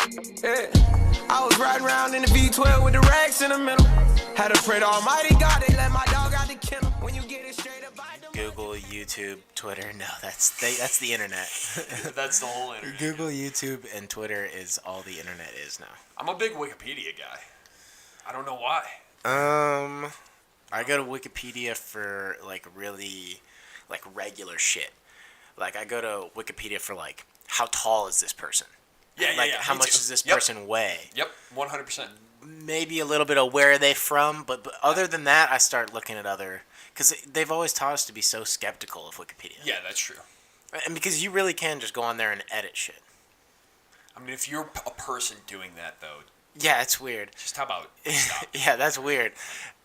Yeah. I was riding around in the V12 with the racks in the middle. Had to pray to Almighty God, they let my dog out the kennel. When you get it straight up, Google, YouTube, Twitter. No, that's the internet. That's the whole internet. Google, YouTube, and Twitter is all the internet is now. I'm a big Wikipedia guy. I don't know why. I go to Wikipedia for like really like regular shit. Like I go to Wikipedia for like how tall is this person? Yeah, like yeah. how much does this person weigh? Yep, 100%. Maybe a little bit of where are they from, but other than that, I start looking at other because they've always taught us to be so skeptical of Wikipedia. Yeah, that's true. And because you really can just go on there and edit shit. I mean, if you're a person doing that though. Yeah, it's weird. Just how about stop? Yeah, that's weird.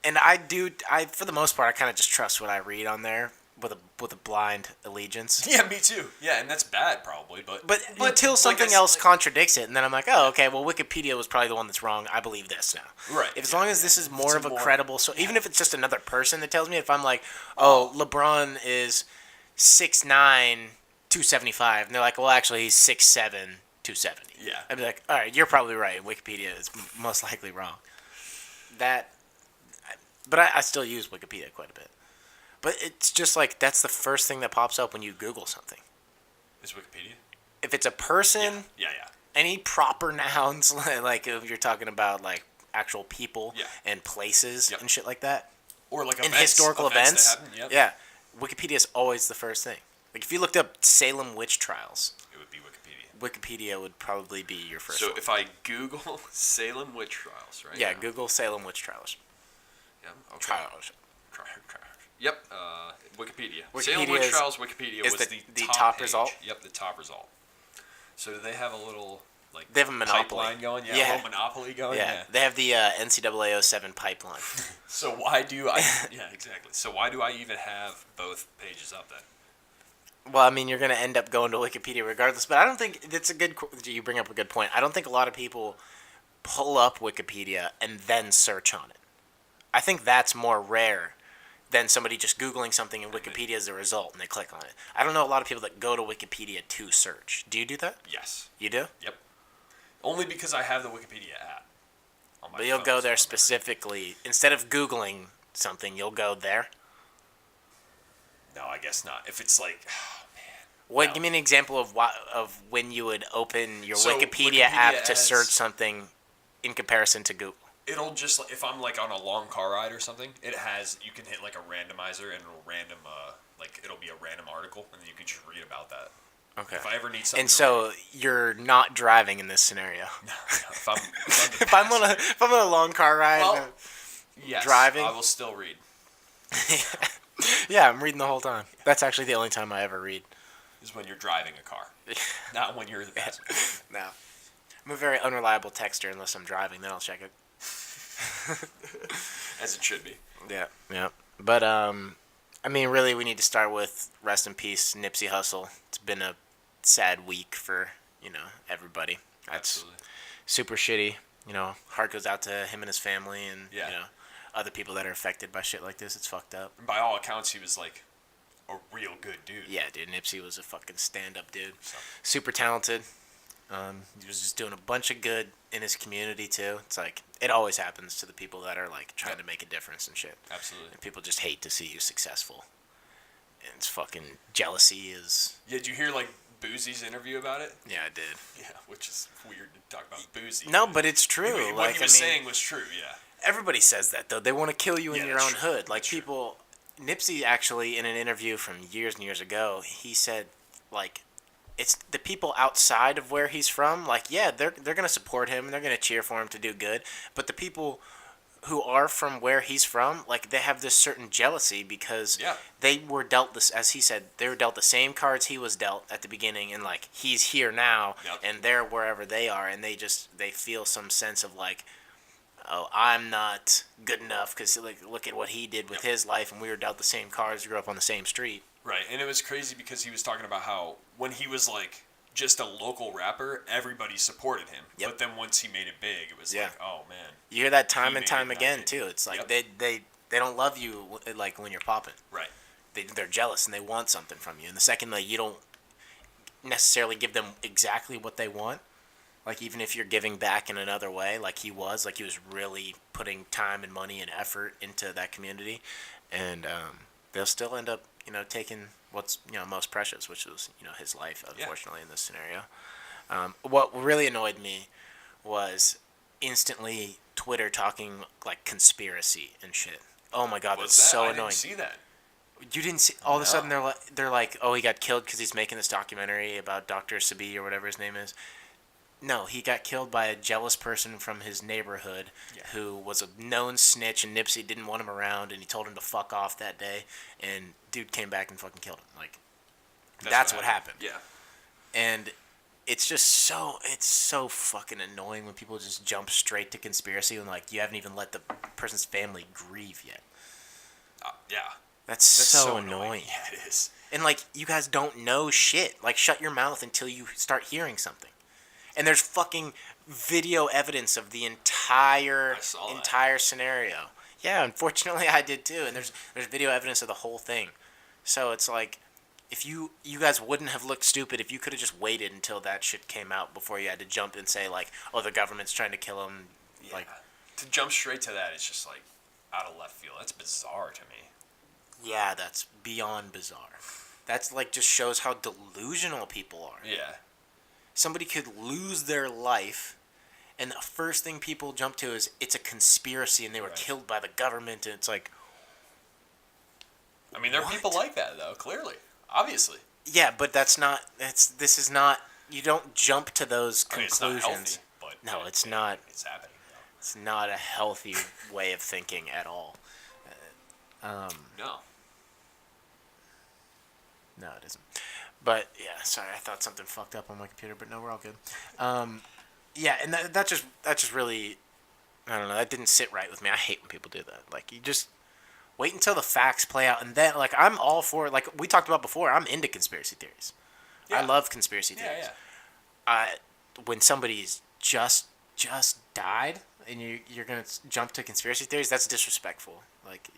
And I for the most part, I kind of just trust what I read on there with a blind allegiance. Yeah, me too. Yeah, and that's bad probably, but until something else contradicts it, and then I'm like, oh, okay, well, Wikipedia was probably the one that's wrong. I believe this now. Right. As long as this is more of a credible, so even if it's just another person that tells me, if I'm like, oh, LeBron is 6'9", 275, and they're like, well, actually, he's 6'7", 270. Yeah. I'd be like, all right, you're probably right. Wikipedia is most likely wrong. But I still use Wikipedia quite a bit. But it's just like that's the first thing that pops up when you Google something. Is Wikipedia? If it's a person, yeah. Any proper nouns, like if you're talking about like actual people and places and shit like that, or like and historical events, yep. Yeah, Wikipedia is always the first thing. Like if you looked up Salem witch trials, it would be Wikipedia. Wikipedia would probably be your first. So one. if I Google Salem witch trials, right? Yeah, Google Salem witch trials. Yeah. Okay. Trials. Yep. Wikipedia. Wikipedia Salem witch trials. Wikipedia was the the top page. result. Yep, the top result. So do they have a little like they have a monopoly pipeline going? Yeah, a little monopoly going. Yeah. They have the NCAA 07 pipeline. So why do I? Yeah, exactly. So why do I even have both pages up then? Well, I mean, you're going to end up going to Wikipedia regardless, but I don't think it's a good. You bring up a good point. I don't think a lot of people pull up Wikipedia and then search on it. I think that's more rare than somebody just Googling something and Wikipedia as a result and they click on it. I don't know a lot of people that go to Wikipedia to search. Do you do that? Yes. You do? Yep. Only because I have the Wikipedia app on my But you'll phone, go there specifically. Instead of Googling something, you'll go there? No, I guess not. If it's like, oh, man. What? No. Give me an example of when you would open your Wikipedia app to search something in comparison to Google. It'll just, if I'm like on a long car ride or something, you can hit like a randomizer and it'll be a random article and then you can just read about that. Okay. If I ever need something. And so you're not driving in this scenario. No. If I'm on a long car ride, yes, driving, I will still read. Yeah, I'm reading the whole time. That's actually the only time I ever read. Is when you're driving a car, not when you're the passenger. No, I'm a very unreliable texter unless I'm driving. Then I'll check it. As it should be. Yeah. But I mean, really, we need to start with rest in peace, Nipsey Hussle. It's been a sad week for everybody. That's Absolutely. super shitty. Heart goes out to him and his family, and other people that are affected by shit like this. It's fucked up. And by all accounts, he was like a real good dude. Yeah, dude. Nipsey was a fucking stand-up dude. So. Super talented. He was just doing a bunch of good in his community too. It's like it always happens to the people that are like trying to make a difference and shit. Absolutely. And people just hate to see you successful. And it's fucking jealousy is. Yeah, did you hear like Boozy's interview about it? Yeah, I did. Yeah, which is weird to talk about Boozy. No, but it's true. What he was saying was true. Yeah. Everybody says that though. They want to kill you in your own hood. Like people. Nipsey actually in an interview from years and years ago, he said like. It's the people outside of where he's from, like, yeah, they're going to support him, and they're going to cheer for him to do good, but the people who are from where he's from, like, they have this certain jealousy because they were dealt this, as he said, they were dealt the same cards he was dealt at the beginning, and, like, he's here now, and they're wherever they are, and they feel some sense of, like, oh, I'm not good enough because, like, look at what he did with his life, and we were dealt the same cards, we grew up on the same street. Right, and it was crazy because he was talking about how when he was like just a local rapper, everybody supported him. Yep. But then once he made it big, it was like, oh man. You hear that time and time again too. It's like they don't love you like when you're popping. Right. They're jealous and they want something from you. And the second that you don't necessarily give them exactly what they want, Like, even if you're giving back in another way, like he was really putting time and money and effort into that community, and they'll still end up, taking what's, most precious, which was, his life, unfortunately, in this scenario. What really annoyed me was instantly Twitter talking, like, conspiracy and shit. Oh my god, that's so annoying. I didn't see that. You didn't see? All of a sudden, they're like, oh, he got killed because he's making this documentary about Dr. Sabi or whatever his name is. No, he got killed by a jealous person from his neighborhood who was a known snitch, and Nipsey didn't want him around, and he told him to fuck off that day, and dude came back and fucking killed him. Like, that's what happened. Yeah. And it's just so fucking annoying when people just jump straight to conspiracy when, like, you haven't even let the person's family grieve yet. Yeah. That's so annoying. Yeah, it is. And, like, you guys don't know shit. Like, shut your mouth until you start hearing something. And there's fucking video evidence of the entire scenario. Yeah, unfortunately I did too. And there's video evidence of the whole thing. So it's like, if you guys wouldn't have looked stupid if you could have just waited until that shit came out before you had to jump and say, like, oh, the government's trying to kill him. Yeah. Like, to jump straight to that is just, like, out of left field. That's bizarre to me. Yeah, that's beyond bizarre. That's, like, just shows how delusional people are. Yeah. Somebody could lose their life, and the first thing people jump to is it's a conspiracy and they were killed by the government, and it's like... I mean, there are people like that, though, clearly. Obviously. Yeah, but this is not... You don't jump to those conclusions. I mean, it's not healthy, but... No, it's not. It's happening, though. It's not a healthy way of thinking at all. No. No, it isn't. But, yeah, sorry, I thought something fucked up on my computer, but no, we're all good. Yeah, and that just really, I don't know, that didn't sit right with me. I hate when people do that. Like, you just wait until the facts play out, and then, like, I'm all for, like we talked about before, I'm into conspiracy theories. Yeah. I love conspiracy theories. Yeah. When somebody's just died, and you're going to jump to conspiracy theories, that's disrespectful. Like,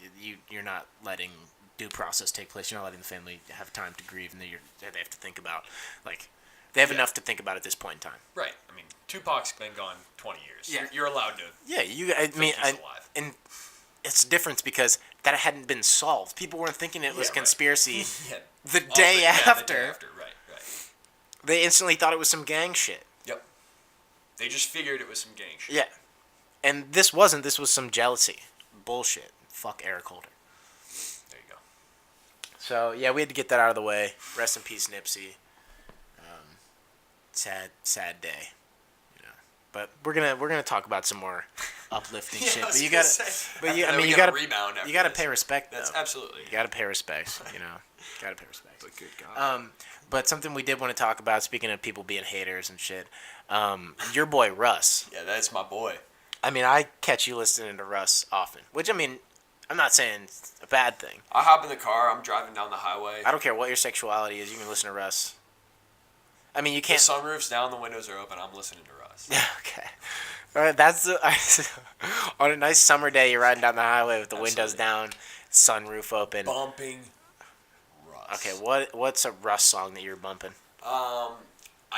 you're not letting due process take place. You're not letting the family have time to grieve, and they have to think about, like, they have enough to think about at this point in time. Right. I mean, Tupac's been gone 20 years. Yeah. You're allowed to. Yeah, and it's a difference because that hadn't been solved. People weren't thinking it was conspiracy the day after. The day after, right. They instantly thought it was some gang shit. Yep. They just figured it was some gang shit. Yeah. And this wasn't. This was some jealousy. Bullshit. Fuck Eric Holder. There you go. So, yeah, we had to get that out of the way. Rest in peace, Nipsey. Sad day. But we're gonna talk about some more uplifting shit. But you gotta, you gotta rebound. You gotta pay respect. That's though. Absolutely. You gotta pay respect. Gotta pay respect. But good God. But something we did want to talk about. Speaking of people being haters and shit, your boy Russ. Yeah, that's my boy. I mean, I catch you listening to Russ often, which, I mean, I'm not saying it's a bad thing. I hop in the car. I'm driving down the highway. I don't care what your sexuality is. You can listen to Russ. I mean, you can't. The sunroof's down, the windows are open. I'm listening to Russ. Yeah, okay. All right, that's on a nice summer day. You're riding down the highway with the windows down, sunroof open, bumping Russ. Okay, what's a Russ song that you're bumping? I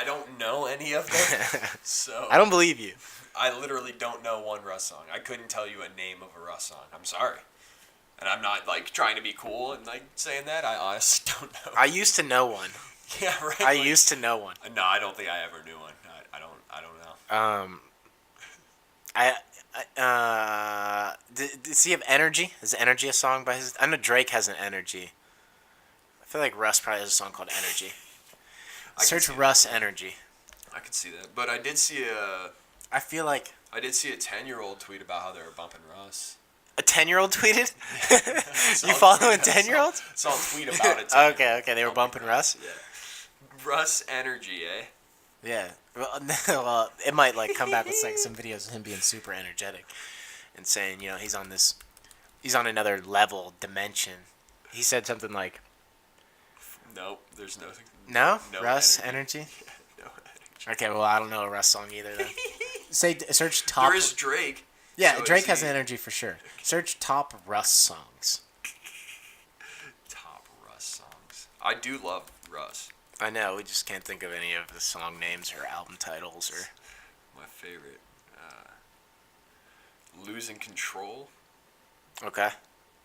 don't know any of them, so I don't believe you. I literally don't know one Russ song. I couldn't tell you a name of a Russ song. I'm sorry. And I'm not, like, trying to be cool and, like, saying that. I honestly don't know. I used to know one. Yeah, right. I used to know one. No, I don't think I ever knew one. I don't know. Does he have Energy? Is Energy a song by his? I know Drake has an Energy. I feel like Russ probably has a song called Energy. Search Russ Energy. I could see that, but I did see I feel like I did see a 10-year-old tweet about how they were bumping Russ. A 10-year-old tweeted? You following 10-year-olds? Saw a tweet about it. Okay, they were bumping Russ. Yeah. Russ Energy, eh? Yeah. Well, it might like come back with like some videos of him being super energetic and saying, he's on another level, dimension. He said something like, nope, there's nothing. No Russ energy? No energy. Okay, well, I don't know a Russ song either then. Search top. There is Drake. Yeah, so Drake has energy for sure. Search top Russ songs. Top Russ songs. I do love Russ. I know, we just can't think of any of the song names or album titles or... My favorite. Losing Control. Okay.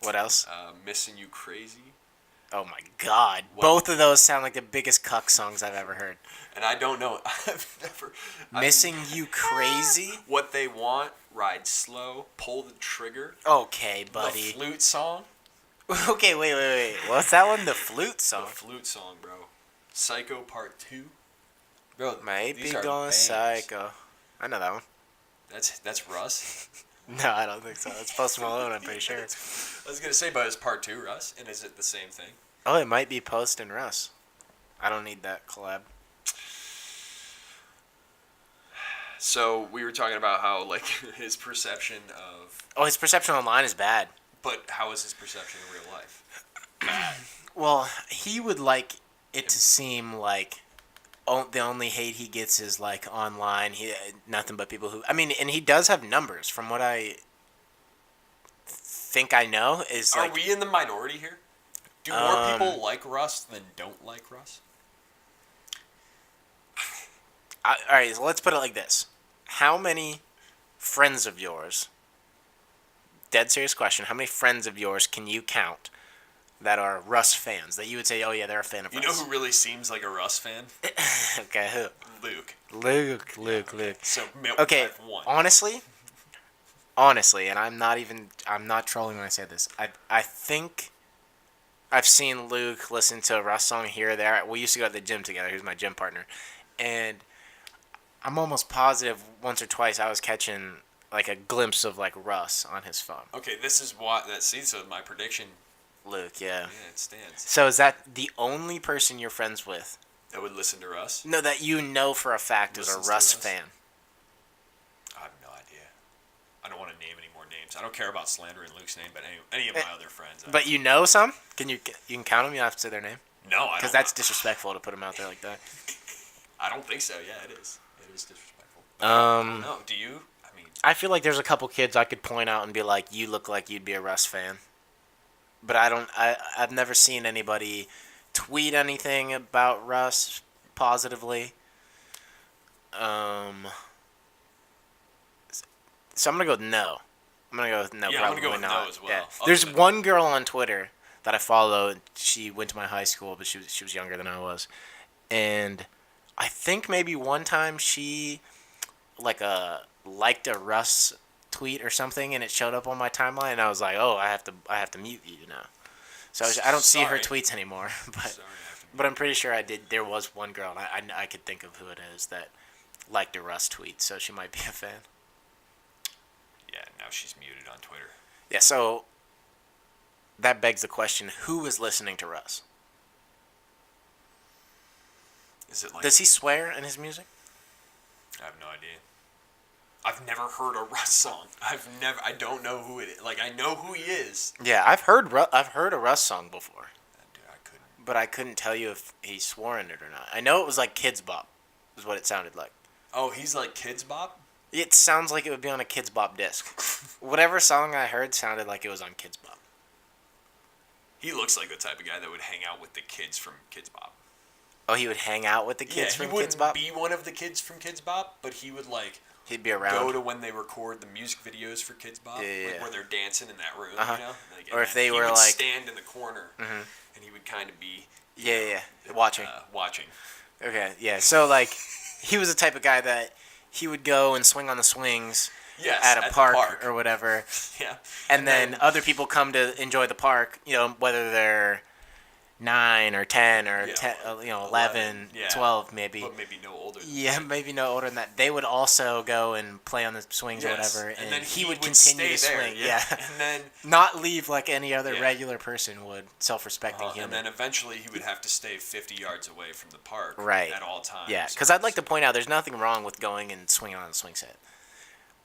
What else? Missing You Crazy. Oh my God! What? Both of those sound like the biggest cuck songs I've ever heard. And I don't know. Missing You Crazy. What They Want. Ride Slow. Pull the Trigger. Okay, buddy. The Flute Song. Okay, wait. What's that one? The flute song. The Flute Song, bro. Psycho Part 2. Bro, Might be these are going bangers. psycho. I know that one. That's Russ. No, I don't think so. It's Post Malone, I'm pretty sure. I was gonna say, but it's Part 2, Russ, and is it the same thing? Oh, it might be Post and Russ. I don't need that collab. So we were talking about how like his perception of. Oh, his perception online is bad. But how is his perception in real life? Well, he would like it to seem like the only hate he gets is like online. He nothing but people who. I mean, and he does have numbers from what I think I know. Is Are like, we in the minority here? Do more people like Russ than don't like Russ? all right, so let's put it like this: how many friends of yours? Dead serious question. How many friends of yours can you count that are Russ fans that you would say, oh yeah, they're a fan of Russ? You know who really seems like a Russ fan? Okay, who? Luke. So Okay, one. honestly, and I'm not trolling when I say this. I think I've seen Luke listen to a Russ song here or there. We used to go to the gym together. He was my gym partner, and I'm almost positive once or twice I was catching like a glimpse of like Russ on his phone. Okay, this is what that. See, so my prediction. Luke, yeah. Yeah, it stands. So is that the only person you're friends with? That would listen to Russ. No, that you know for a fact is a Listens to Russ Russ? fan. I have no idea. I don't want to name any more names. I don't care about slandering Luke's name, but any of my other friends. But you know some? You can count them? You don't have to say their name? No, I don't. Because that's disrespectful to put them out there like that. I don't think so. Yeah, it is. It is disrespectful. No, do you? I mean, I feel like there's a couple kids I could point out and be like, you look like you'd be a Russ fan. But I've never seen anybody tweet anything about Russ positively. So I'm gonna go with no. I'm gonna go with no. Yeah, probably I'm gonna go with not. no as well. Yeah. Other There's than- one girl on Twitter that I follow. She went to my high school, but she was younger than I was, and I think maybe one time she liked a Russ tweet or something, and it showed up on my timeline, and I was like, oh, I have to mute you now. So I don't see her Sorry. tweets anymore, but Sorry, I have to but I'm pretty sure I did. There was one girl, and I could think of who it is that liked a Russ tweet, so she might be a fan. Yeah, now she's muted on Twitter. Yeah, so that begs the question: who is listening to Russ? Is it like? Does he swear in his music? I have no idea. I've never heard a Russ song. I don't know who it is. Like, I know who he is. Yeah, I've heard a Russ song before, Dude, I couldn't. but I couldn't tell you if he swore in it or not. I know it was like Kids Bop, is what it sounded like. Oh, he's like Kids Bop? It sounds like it would be on a Kids Bop disc. Whatever song I heard sounded like it was on Kids Bop. He looks like the type of guy that would hang out with the kids from Kids Bop. Oh, he would hang out with the kids Yeah, from he Kids wouldn't Bop? be one of the kids from Kids Bop, but he would like He'd be around. go to when they record the music videos for Kids Bop, Yeah. like where they're dancing in that room, Uh-huh. you know? Like, Or and if they he were, would like- stand in the corner, and he would kind of be Yeah. Watching. watching. Okay, yeah. So, like, he was the type of guy that he would go and swing on the swings Yes, at a the park or whatever. Yeah, And then other people come to enjoy the park, you know, whether they're 9 or 10 or Yeah, 10, 11, yeah. 12 maybe. but maybe no older. Than Yeah, maybe no older than that. They would also go and play on the swings or Yes, whatever, and then he would continue to stay there, swing. Yeah. and then Not leave like any other Yeah. regular person would, self-respecting and human. then eventually he would have to stay 50 yards away from the park Right. at all times. Yeah, because I'd like to point out there's nothing wrong with going and swinging on a swing set.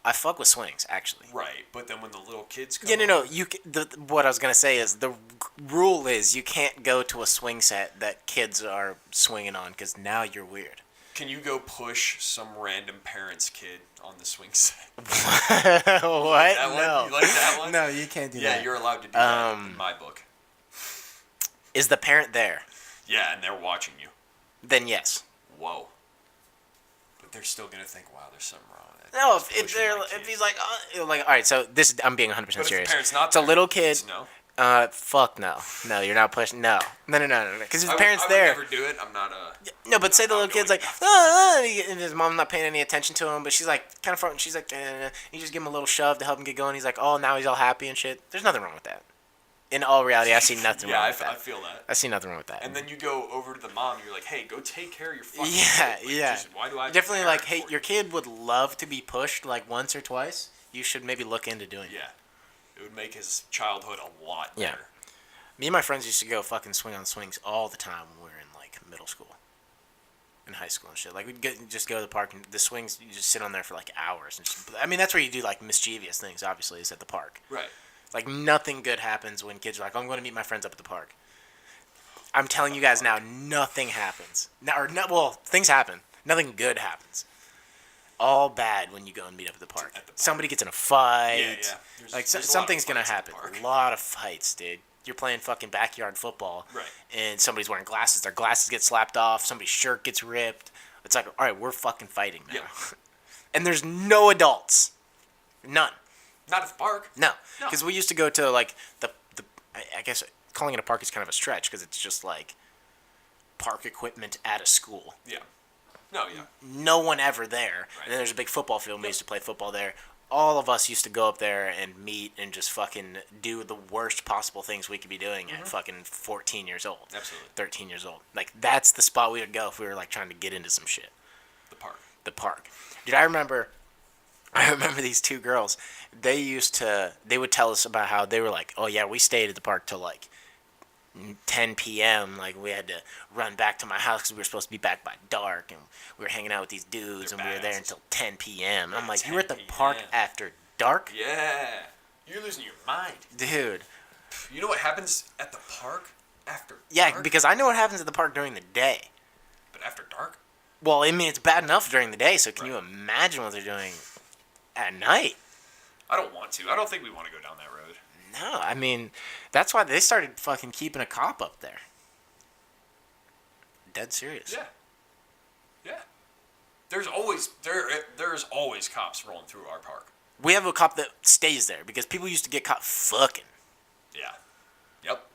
I fuck with swings, actually. Right, but then when the little kids come Yeah, no. over- What I was gonna say is the rule is you can't go to a swing set that kids are swinging on because now you're weird. Can you go push some random parent's kid on the swing set? What? that one? No. You like that one? No, you can't do Yeah, that. you're allowed to do that in my book. Is the parent there? Yeah, and they're watching you. Then yes. Whoa. but they're still gonna think, wow, there's something wrong with it. No, if he's like, all right, so this I'm being 100% But if serious. the parent's not It's a little kid. No. Fuck no. No, you're not pushing. No. Because his parents I would there. never do it. I'm not a. No, but say the little kid's like, and his mom's not paying any attention to him, but she's like, kind of front. She's like, you just give him a little shove to help him get going. He's like, oh, now he's all happy and shit. There's nothing wrong with that. In all reality, I see nothing wrong with that. I feel that. I see nothing wrong with that. And then you go over to the mom, and you're like, hey, go take care of your fucking kid. Yeah. Just, why do I definitely like, hey, for your kid would love to be pushed like once or twice. You should maybe look into doing it. Yeah. It would make his childhood a lot better. Yeah. Me and my friends used to go fucking swing on swings all the time when we were in like middle school, in high school and shit. Like we'd just go to the park and the swings. You just sit on there for like hours. And just, I mean, that's where you do like mischievous things. Obviously, is at the park. Right. Like nothing good happens when kids are like, oh, "I'm going to meet my friends up at the park." I'm telling you guys now, nothing happens. Well, things happen. Nothing good happens. All bad when you go and meet up at the park. Somebody gets in a fight. Yeah. Like something's gonna happen. A lot of fights, dude. You're playing fucking backyard football, right? And somebody's wearing glasses. Their glasses get slapped off. Somebody's shirt gets ripped. It's like, all right, we're fucking fighting now. Yeah. And there's no adults, none. Not at the park. No, because we used to go to like the. I guess calling it a park is kind of a stretch because it's just like park equipment at a school. Yeah. No, yeah. No one ever there. Right. And then there's a big football field. We used to play football there. All of us used to go up there and meet and just fucking do the worst possible things we could be doing at fucking 14 years old. Absolutely. 13 years old. Like, that's the spot we would go if we were, like, trying to get into some shit. The park. Dude, I remember these two girls. They would tell us about how they were like, oh, yeah, we stayed at the park till, like, 10 p.m. Like, we had to run back to my house because we were supposed to be back by dark, and we were hanging out with these dudes, and we were there until 10 p.m. And I'm like, you were at the park after dark? Yeah. You're losing your mind. Dude. You know what happens at the park after dark? Yeah, because I know what happens at the park during the day. But after dark? Well, I mean, it's bad enough during the day, so can you imagine what they're doing at night? I don't want to. I don't think we want to go down that road. No, I mean, that's why they started fucking keeping a cop up there. Dead serious. Yeah. Yeah. There's always cops rolling through our park. We have a cop that stays there because people used to get caught fucking. Yeah. Yep.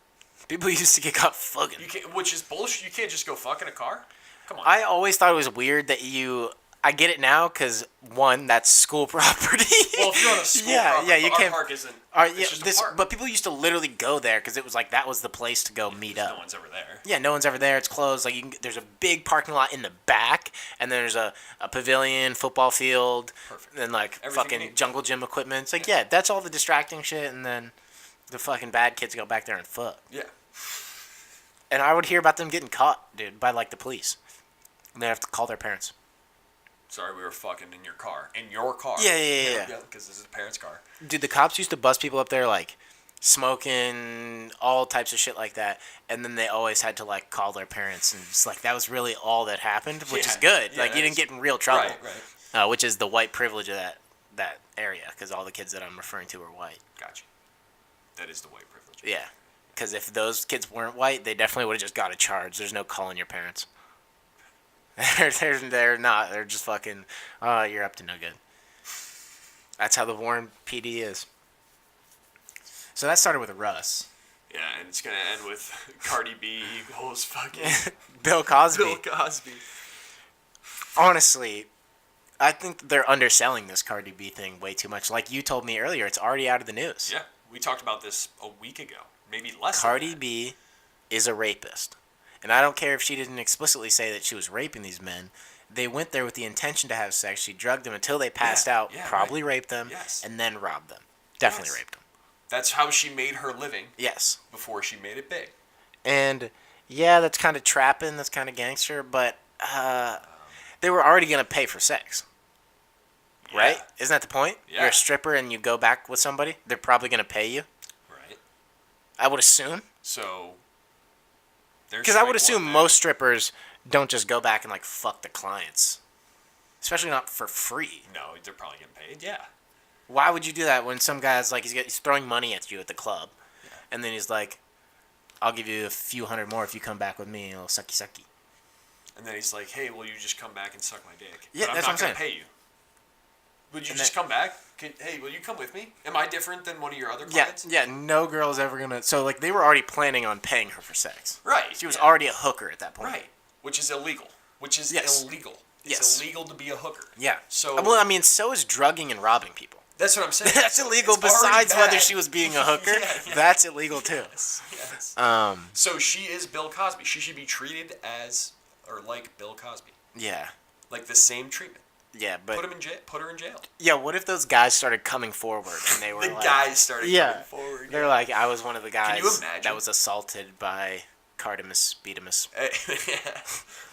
People used to get caught fucking. Which is bullshit. You can't just go fuck in a car. Come on. I always thought it was weird that I get it now because, one, that's school property. Well, if you're on a school property, you our can't. Park isn't. It's just a park. But people used to literally go there because it was like that was the place to go meet up. No one's ever there. Yeah, no one's ever there. It's closed. Like there's a big parking lot in the back, and then there's a pavilion, football field, and like fucking jungle gym equipment. It's like that's all the distracting shit, and then the fucking bad kids go back there and fuck. Yeah. And I would hear about them getting caught, dude, by like the police. And they have to call their parents. Sorry, we were fucking in your car. In your car. Yeah. Because this is a parent's car. Dude, the cops used to bust people up there, like, smoking, all types of shit like that. And then they always had to, like, call their parents. And just, like, that was really all that happened, which is good. Yeah, like, you didn't get in real trouble. Right. Which is the white privilege of that area. Because all the kids that I'm referring to are white. Gotcha. That is the white privilege. Yeah. Because if those kids weren't white, they definitely would have just got a charge. There's no calling your parents. They're not. They're just fucking, you're up to no good. That's how the Warren PD is. So that started with Russ. Yeah, and it's going to end with Cardi B equals fucking... Bill Cosby. Bill Cosby. Honestly, I think they're underselling this Cardi B thing way too much. Like you told me earlier, it's already out of the news. Yeah, we talked about this a week ago. Maybe less Cardi B is a rapist. And I don't care if she didn't explicitly say that she was raping these men. They went there with the intention to have sex. She drugged them until they passed out, probably raped them, and then robbed them. Definitely raped them. That's how she made her living. Yes. Before she made it big. And, yeah, that's kind of trapping. That's kind of gangster. But they were already going to pay for sex. Yeah. Right? Isn't that the point? Yeah. You're a stripper and you go back with somebody. They're probably going to pay you. Right. I would assume. So... Because I would assume most strippers don't just go back and, like, fuck the clients. Especially not for free. No, they're probably getting paid, yeah. Why would you do that when some guy's, like, he's throwing money at you at the club. Yeah. And then he's like, I'll give you a few hundred more if you come back with me, a little sucky-sucky. And then he's like, hey, will you just come back and suck my dick? Yeah, but that's I'm what not I'm going to pay you. Would you And just come back? Hey, will you come with me? Am I different than one of your other clients? Yeah, no girl's ever gonna. So like they were already planning on paying her for sex. Right. She was already a hooker at that point. Right. Which is illegal. It's illegal to be a hooker. Yeah. So well, I mean, so is drugging and robbing people. That's what I'm saying. That's illegal. It's already Besides whether bad. she was being a hooker, Yeah. that's illegal too. Yes. Um. So she is Bill Cosby. She should be treated like Bill Cosby. Yeah. Like the same treatment. Yeah, but Put her in jail. yeah. What if those guys started coming forward and they were The like, guys started coming forward. They're like, I was one of the guys Can you imagine? that was assaulted by Cardamus Beatamus.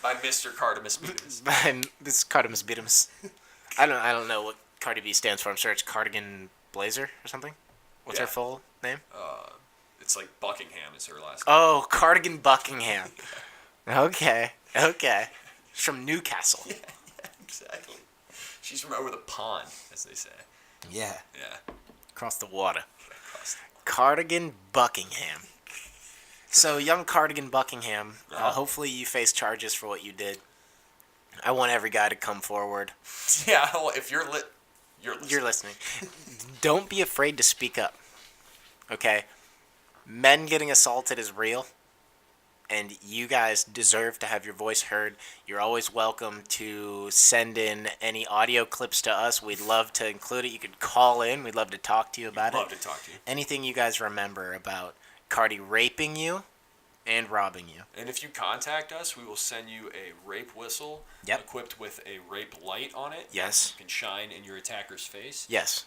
By Mr. Cardamus Beatamus. By this Cardamus Beatamus. I don't know what Cardi B stands for. I'm sure it's Cardigan Blazer or something. What's her full name? It's like Buckingham is her last name. Oh, Cardigan Buckingham. Okay. She's from Newcastle. Yeah, exactly. She's from over the pond, as they say. Yeah. Yeah. Across the water. Cardigan Buckingham. So, young Cardigan Buckingham, hopefully you face charges for what you did. I want every guy to come forward. Yeah, well, if you're listening. You're listening. Don't be afraid to speak up. Okay? Men getting assaulted is real. And you guys deserve to have your voice heard. You're always welcome to send in any audio clips to us. We'd love to include it. You could call in. We'd love to talk to you about it. Love to talk to you. Anything you guys remember about Cardi raping you and robbing you. And if you contact us, we will send you a rape whistle equipped with a rape light on it. Yes. You can shine in your attacker's face. Yes.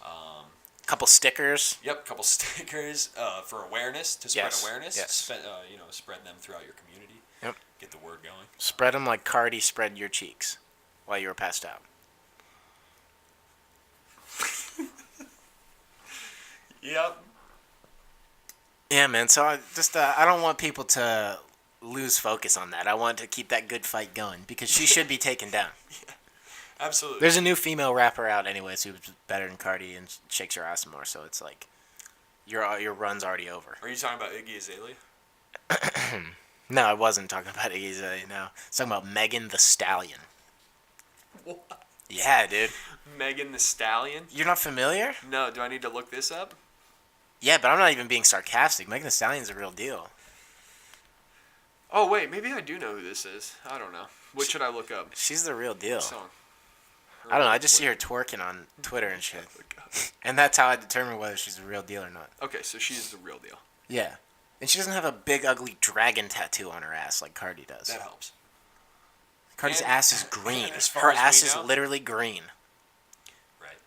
Couple stickers. Yep, couple stickers for awareness, to spread awareness. Yes. Spread them throughout your community. Yep. Get the word going. Spread them like Cardi spread your cheeks while you were passed out. Yep. Yeah, man. So I don't want people to lose focus on that. I want to keep that good fight going because she should be taken down. Yeah, absolutely. There's a new female rapper out anyways who's better than Cardi and shakes her ass more. So it's like your run's already over. Are you talking about Iggy Azalea? No, I wasn't talking about Iggy Azalea. No, I was talking about Megan Thee Stallion. What? Yeah, dude. Megan Thee Stallion? You're not familiar? No. Do I need to look this up? Yeah, but I'm not even being sarcastic. Megan Thee Stallion's a real deal. Oh, wait. Maybe I do know who this is. I don't know. What should I look up? She's the real deal. Song. I don't know. I just see her twerking on Twitter and shit. And that's how I determine whether she's the real deal or not. Okay, so she is the real deal. Yeah. And she doesn't have a big, ugly dragon tattoo on her ass like Cardi does. That helps. Cardi's ass is green. As far Her as we ass is know- literally green. Right.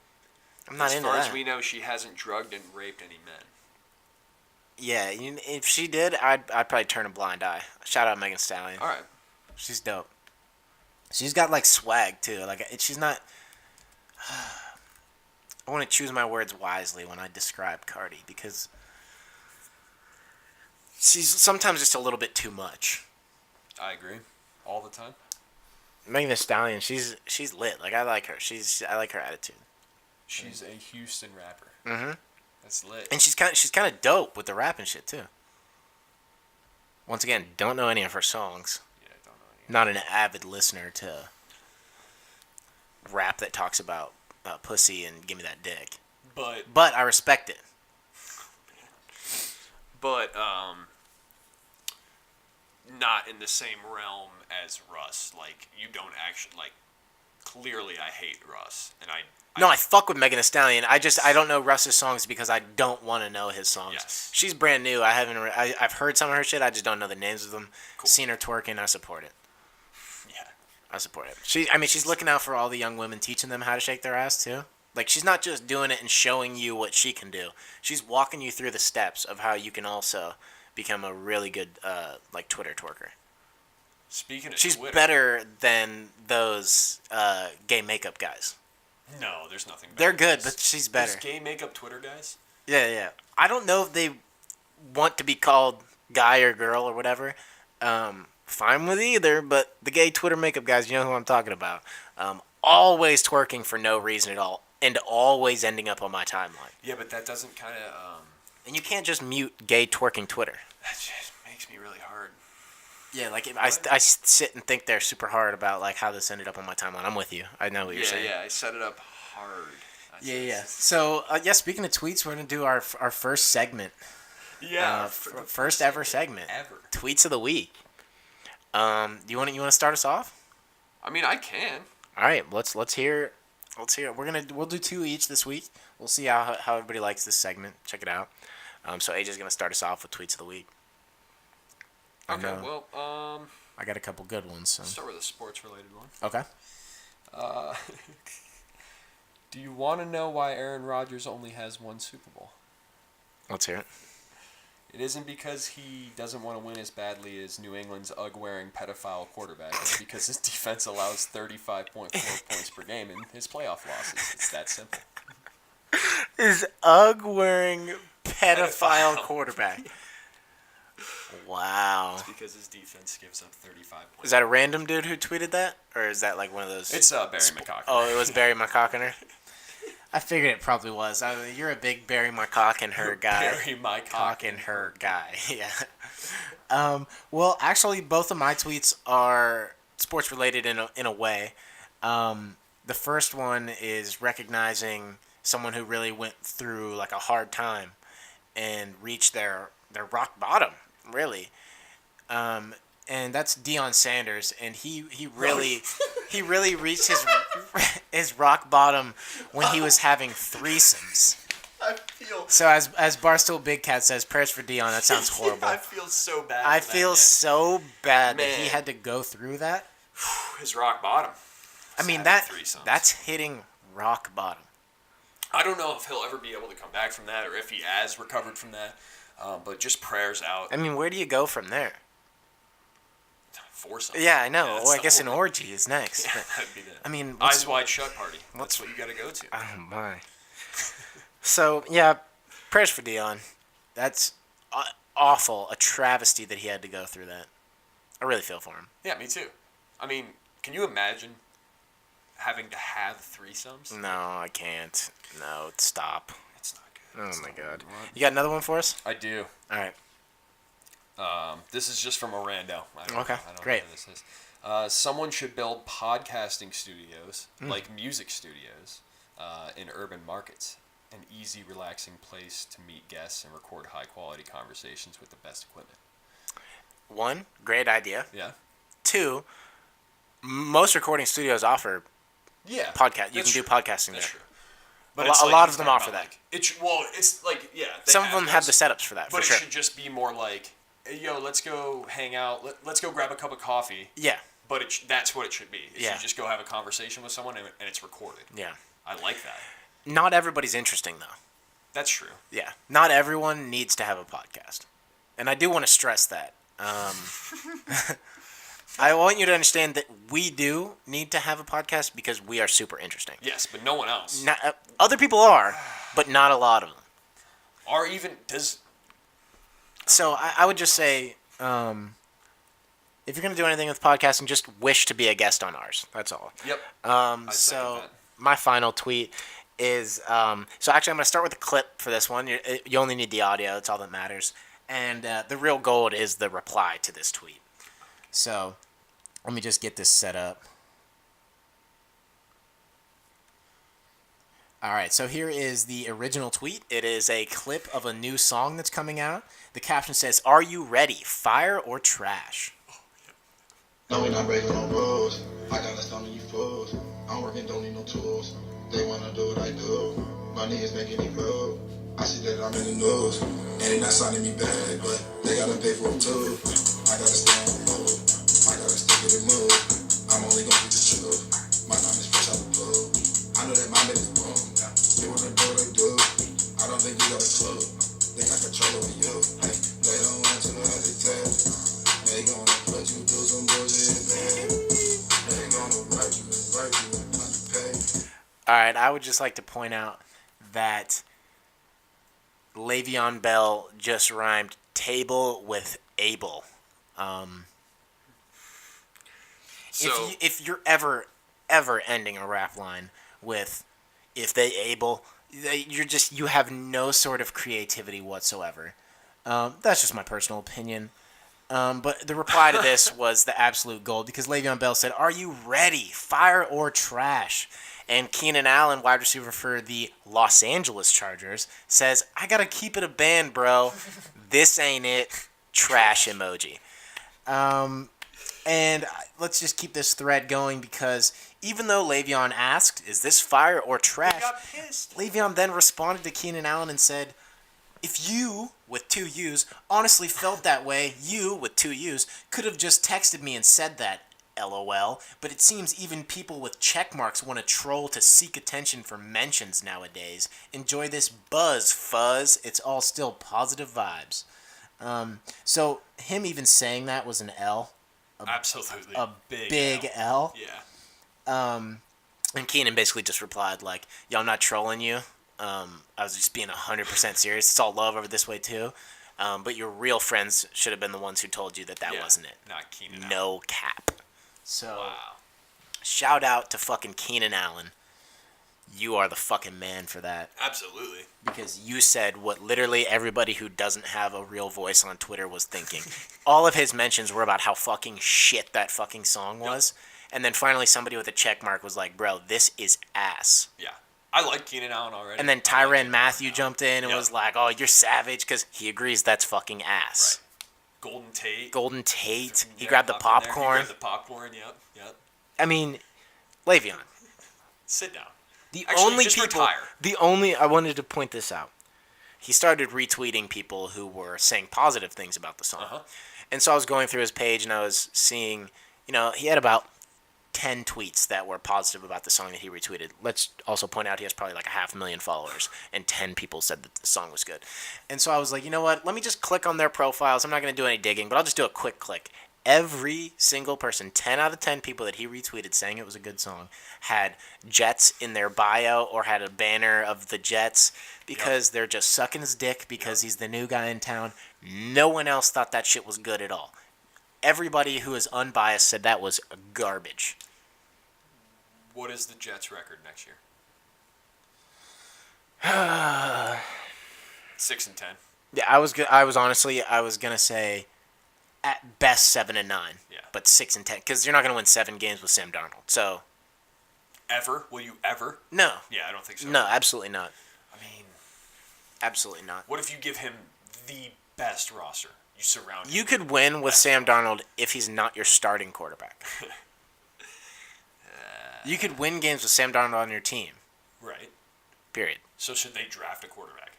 I'm not as into far that. as we know, she hasn't drugged and raped any men. Yeah, if she did, I'd probably turn a blind eye. Shout out Megan Thee Stallion. All right. She's dope. She's got like swag too. Like she's not. I want to choose my words wisely when I describe Cardi because she's sometimes just a little bit too much. I agree. All the time. Megan Thee Stallion, she's lit. Like I like her. I like her attitude. She's a Houston rapper. Mm-hmm. That's lit. And she's kind of dope with the rap and shit too. Once again, don't know any of her songs. Yeah, I don't know any. Not an avid listener to rap that talks about pussy and give me that dick. But I respect it. But not in the same realm as Russ. Like you don't actually like. Clearly, I hate Russ, and I fuck with Megan Thee Stallion. I don't know Russ's songs because I don't want to know his songs. Yes. She's brand new. I've heard some of her shit. I just don't know the names of them. Cool. Seen her twerking. I support it. Yeah. I support it. She's looking out for all the young women, teaching them how to shake their ass too. Like she's not just doing it and showing you what she can do. She's walking you through the steps of how you can also become a really good like Twitter twerker. Speaking of She's Twitter, better than those gay makeup guys. No, there's nothing better. They're good, There's- but she's better. Those gay makeup Twitter guys? Yeah. I don't know if they want to be called guy or girl or whatever. Fine with either, but the gay Twitter makeup guys, you know who I'm talking about. Always twerking for no reason at all, and always ending up on my timeline. Yeah, but that doesn't kind of... And you can't just mute gay twerking Twitter. that just makes me really hard. Yeah, like if I sit and think there super hard about like how this ended up on my timeline. I'm with you. I know what you're saying. Yeah, I set it up hard. Yeah. So speaking of tweets, we're gonna do our first segment. Yeah, first ever segment. Ever. Tweets of the week. You want to start us off? I mean, I can. All right, let's hear. We'll do 2 each this week. We'll see how everybody likes this segment. Check it out. So AJ's gonna start us off with tweets of the week. Okay, well, I got a couple good ones. So. Let's start with a sports-related one. Okay. Do you want to know why Aaron Rodgers only has 1 Super Bowl? Let's hear it. It isn't because he doesn't want to win as badly as New England's UGG-wearing pedophile quarterback. It's because his defense allows 35.4 points per game in his playoff losses. It's that simple. His UGG-wearing pedophile quarterback. Wow. It's because his defense gives up 35 points. Is that a random dude who tweeted that? Or is that like one of those... It's Barry McCockiner. Oh, it was Barry McCockiner? I figured it probably was. You're a big Barry McCockiner guy. Barry McCockiner guy, yeah. Well, actually, both of my tweets are sports-related in a way. The first one is recognizing someone who really went through like a hard time and reached their rock bottom, really. And that's Deion Sanders, and he really reached his rock bottom when he was having threesomes. So as Barstool Big Cat says, prayers for Deion. That sounds horrible. I feel so bad. I feel so bad that he had to go through that. His rock bottom. I mean that's hitting rock bottom. I don't know if he'll ever be able to come back from that, or if he has recovered from that. But just prayers out. I mean, where do you go from there? Foursome. Yeah, I know. Yeah, well, I guess an orgy is next. Yeah, that'd be the I mean, Eyes Wide Shut party. That's what you got to go to. Oh my. So yeah, prayers for Deion. That's awful. A travesty that he had to go through that. I really feel for him. Yeah, me too. I mean, can you imagine having to have threesomes? No, I can't. No, stop. It's not good. Oh my god. You got another one for us? I do. All right. This is just from a rando. I don't great. know who this is. Someone should build podcasting studios, like music studios, in urban markets. An easy, relaxing place to meet guests and record high-quality conversations with the best equipment. 1, great idea. Yeah. 2, most recording studios offer podcast. You can do podcasting there. True. But a lot of them offer that. Like, it's like, yeah. Some of them have the setups for that, but for sure. It should just be more like, hey, yo, let's go hang out. Let's go grab a cup of coffee. Yeah. But that's what it should be. You just go have a conversation with someone and it's recorded. Yeah. I like that. Not everybody's interesting, though. That's true. Yeah. Not everyone needs to have a podcast. And I do want to stress that. I want you to understand that we do need to have a podcast because we are super interesting. Yes, but no one else. Other people are, but not a lot of them. Or even does. So I would just say, if you're going to do anything with podcasting, just wish to be a guest on ours. That's all. Yep. So my final tweet is, so actually I'm going to start with a clip for this one. You only need the audio. That's all that matters. And the real gold is the reply to this tweet. So let me just get this set up. All right, so here is the original tweet. It is a clip of a new song that's coming out. The caption says, "Are you ready? Fire or trash?" No, we not breaking no rules. I got us on you fools. I'm working, don't need no tools. They wanna do what I do. My niggas making it grow. I see that I'm in the news. And they not signing me back, but they gotta pay for it too. I gotta stay on the move. I gotta stick to the move. I'm only gonna get the truth. My time is fresh out the pool. I know that my niggas boom. They wanna do what they do. I don't think you got a clue. They got control over you. Hey, they don't want to know how they tell. They gonna put you through some bullshit, man. They gonna write you and pay. All right, I would just like to point out that Le'Veon Bell just rhymed table with able. So if you're ever ending a rap line with "if they able," you have no sort of creativity whatsoever. That's just my personal opinion. But the reply to this was the absolute gold because Le'Veon Bell said, "Are you ready? Fire or trash?" And Keenan Allen, wide receiver for the Los Angeles Chargers, says, "I gotta keep it a band, bro. This ain't it." Trash emoji. And let's just keep this thread going because even though Le'Veon asked, "Is this fire or trash?" He got pissed. Le'Veon then responded to Keenan Allen and said, "If you, with 2 U's, honestly felt that way, you, with 2 U's, could have just texted me and said that, LOL. But it seems even people with check marks want to troll to seek attention for mentions nowadays. Enjoy this buzz, fuzz. It's all still positive vibes." So him even saying that was an L. Absolutely. A big L. Yeah. And Keenan basically just replied like, "Yo, I'm not trolling you. I was just being 100% serious. It's all love over this way too. But your real friends should have been the ones who told you that wasn't it. Not Keenan No cap." So, Wow. shout out to fucking Keenan Allen. You are the fucking man for that. Absolutely. Because you said what literally everybody who doesn't have a real voice on Twitter was thinking. All of his mentions were about how fucking shit that fucking song was. And then finally somebody with a check mark was like, "Bro, this is ass." Yeah. I like Keenan Allen already. And then Tyrann Mathieu jumped in and was like, "Oh, you're savage," because he agrees that's fucking ass. Right. Golden Tate. Golden Tate. He Yeah, grabbed the popped in there. He popcorn. grabbed the popcorn, yep. I mean, Le'Veon. Sit down. The Actually, only just people. retire. I wanted to point this out. He started retweeting people who were saying positive things about the song. Uh-huh. And so I was going through his page and I was seeing, he had about 10 tweets that were positive about the song that he retweeted. Let's also point out he has probably like 500,000 followers, and 10 people said that the song was good. And so I was like, you know what? Let me just click on their profiles. I'm not going to do any digging, but I'll just do a quick click. Every single person, 10 out of 10 people that he retweeted saying it was a good song, had Jets in their bio or had a banner of the Jets because they're just sucking his dick because he's the new guy in town. No one else thought that shit was good at all. Everybody who is unbiased said that was garbage. What is the Jets' record next year? 6-10. Yeah, I was gonna say at best 7-9. Yeah. But 6-10 because you're not gonna win 7 games with Sam Darnold. So Ever? Will you ever? no, Yeah, I don't think so. no, absolutely not. I mean, Absolutely not. what if you give him the best roster? You surround him. You could win with Sam Darnold if he's not your starting quarterback. You could win games with Sam Darnold on your team. Right. Period. So should they draft a quarterback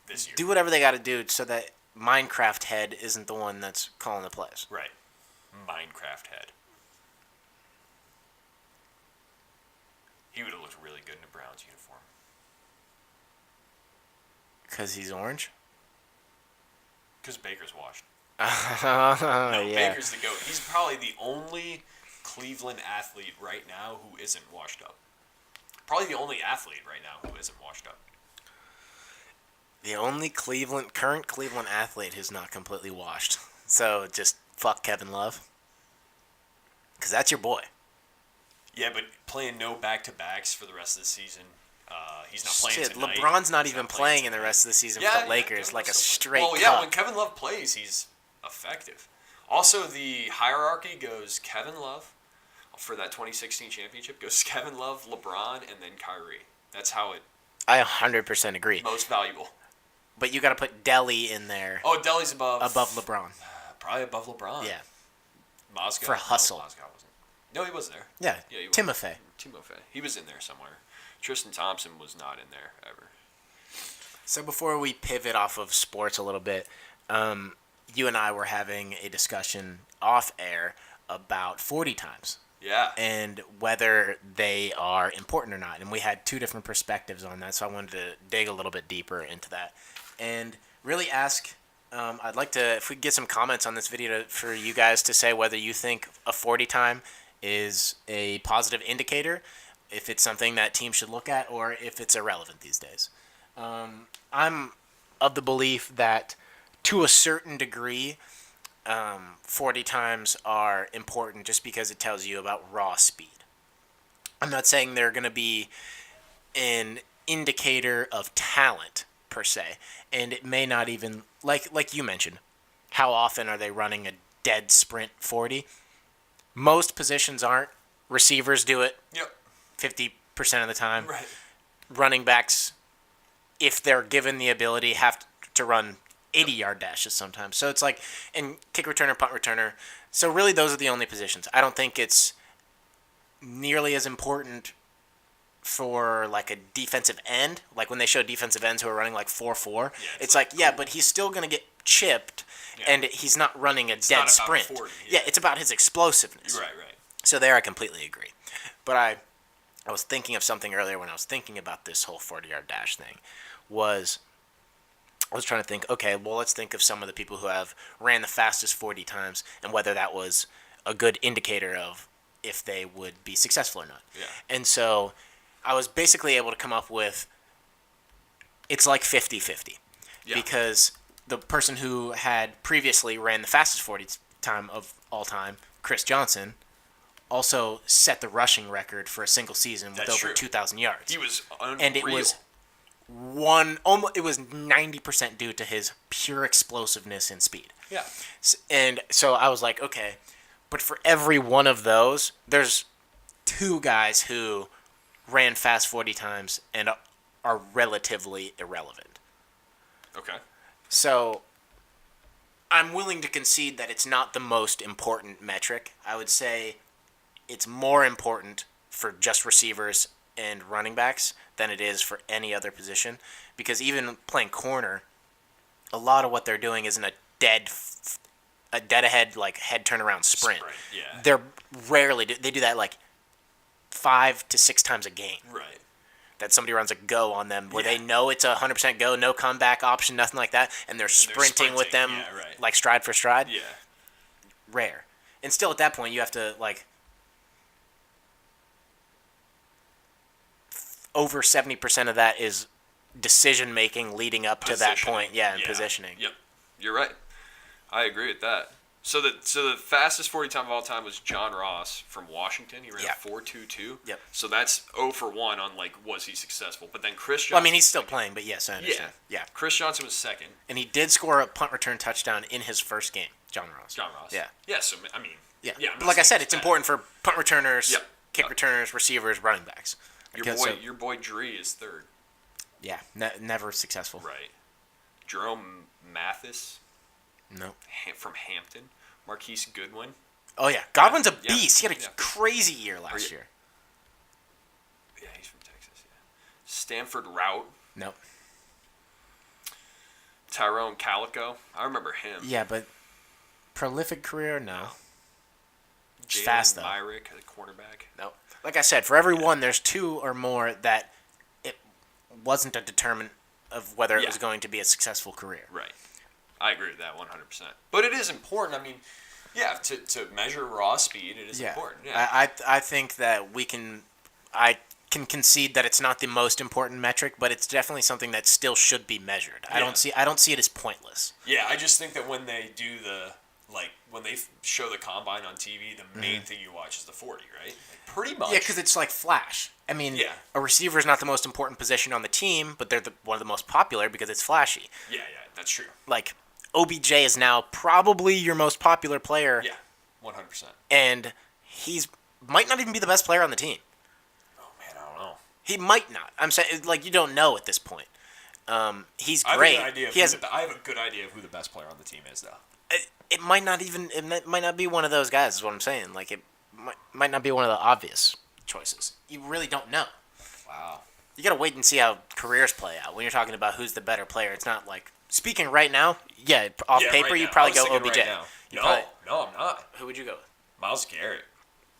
this year? Do whatever they got to do so that Minecraft head isn't the one that's calling the plays. Right. Minecraft head. He would have looked really good in a Browns uniform. Because he's orange? Because Baker's washed. No, yeah. Baker's the GOAT. He's probably the only Cleveland athlete right now who isn't washed up. Probably the only athlete right now who isn't washed up. The only current Cleveland athlete who's not completely washed. So just fuck Kevin Love. Because that's your boy. Yeah, but playing no back-to-backs for the rest of the season. He's not playing Shit, tonight. LeBron's not He's even playing in the rest of the season for the Lakers Kevin like a Love's still straight playing. Well, yeah, cup. when Kevin Love plays, he's effective. Also, the hierarchy goes Kevin Love for that 2016 championship, goes Kevin Love, LeBron, and then Kyrie. That's how it I 100% agree. most valuable. But you got to put Delly in there Oh, Delly's above LeBron. Probably above LeBron. Yeah. Mozgov. For Hussle. No, Mozgov wasn't. No, he was there. Yeah. Yeah, he was. Timofey. He was in there somewhere. Tristan Thompson was not in there ever. So before we pivot off of sports a little bit, you and I were having a discussion off air about 40 times Yeah. and whether they are important or not. And we had 2 different perspectives on that, so I wanted to dig a little bit deeper into that and really ask. I'd like to, if we could get some comments on this video for you guys to say whether you think a 40 time is a positive indicator, if it's something that teams should look at, or if it's irrelevant these days. I'm of the belief that to a certain degree, 40 times are important just because it tells you about raw speed. I'm not saying they're going to be an indicator of talent per se, and it may not even, like you mentioned, how often are they running a dead sprint 40. Most positions aren't. Receivers do it 50% of the time. Right. Running backs, if they're given the ability, have to run 80-yard dashes sometimes. So it's like, and kick returner, punt returner. So really those are the only positions. I don't think it's nearly as important for like a defensive end. Like when they show defensive ends who are running like 4.4, it's like, yeah, but he's still going to get chipped, and he's not running a dead sprint. 40, it's about his explosiveness. Right. So there I completely agree. But I was thinking of something earlier when I was thinking about this whole 40-yard dash thing. I was trying to think, okay, well, let's think of some of the people who have ran the fastest 40 times and whether that was a good indicator of if they would be successful or not. Yeah. And so I was basically able to come up with, it's like 50-50. Yeah. Because the person who had previously ran the fastest 40 time of all time, Chris Johnson, also set the rushing record for a single season with over 2,000 yards. He was unreal. And it was it was 90% due to his pure explosiveness and speed. Yeah. And so I was like, okay, but for every one of those, there's 2 guys who ran fast 40 times and are relatively irrelevant. Okay. So I'm willing to concede that it's not the most important metric. I would say it's more important for just receivers and running backs than it is for any other position, because even playing corner, a lot of what they're doing isn't a dead ahead like head turnaround sprint. Yeah. They're rarely they do that like 5 to 6 times a game. Right. That somebody runs a go on them where they know it's a 100% go, no comeback option, nothing like that, and they're sprinting with them like stride for stride. Yeah. Rare. And still at that point you have to like over 70% of that is decision making leading up to that point, and positioning. Yep, you're right. I agree with that. So the fastest 40 time of all time was John Ross from Washington. He ran 4.22. Yep. So that's 0 for 1 on like was he successful? But then Chris Johnson. Well, I mean, he's still playing, but yes, I understand. Yeah. Chris Johnson was second. And he did score a punt return touchdown in his first game. John Ross. Yeah. Yeah. So I mean. Yeah. But like I said, it's important for punt returners, kick returners, receivers, running backs. Your boy Dree is third. Yeah, never successful. Right. Jerome Mathis. No. From Hampton. Marquise Goodwin. Oh, yeah. Godwin's a beast. He had a crazy year last year. Yeah, he's from Texas, yeah. Stanford Rout. No. Tyrone Calico. I remember him. Yeah, but prolific career? No. Jalen Fast, though. Myrick, the cornerback. No. Like I said, for every one, there's 2 or more that it wasn't a determinant of whether it was going to be a successful career. Right. I agree with that 100%. But it is important. I mean, to measure raw speed, it is important. Yeah. I think that I can concede that it's not the most important metric, but it's definitely something that still should be measured. I don't see it as pointless. Yeah, I just think that when they do when they show the combine on TV, the main thing you watch is the 40, right? Like, pretty much. Yeah, because it's like flash. I mean, a receiver is not the most important position on the team, but they're one of the most popular because it's flashy. Yeah, that's true. Like, OBJ is now probably your most popular player. Yeah, 100%. And he's might not even be the best player on the team. Oh, man, I don't know. He might not. I'm saying, like, you don't know at this point. He's great. I have a good idea of who the best player on the team is, though. It might not be one of those guys, is what I'm saying. Like, it might not be one of the obvious choices. You really don't know. Wow. You gotta wait and see how careers play out. When you're talking about who's the better player, it's not like, speaking right now, off paper, right you'd probably go OBJ. Right now. No, I'm not. Who would you go with? Myles Garrett.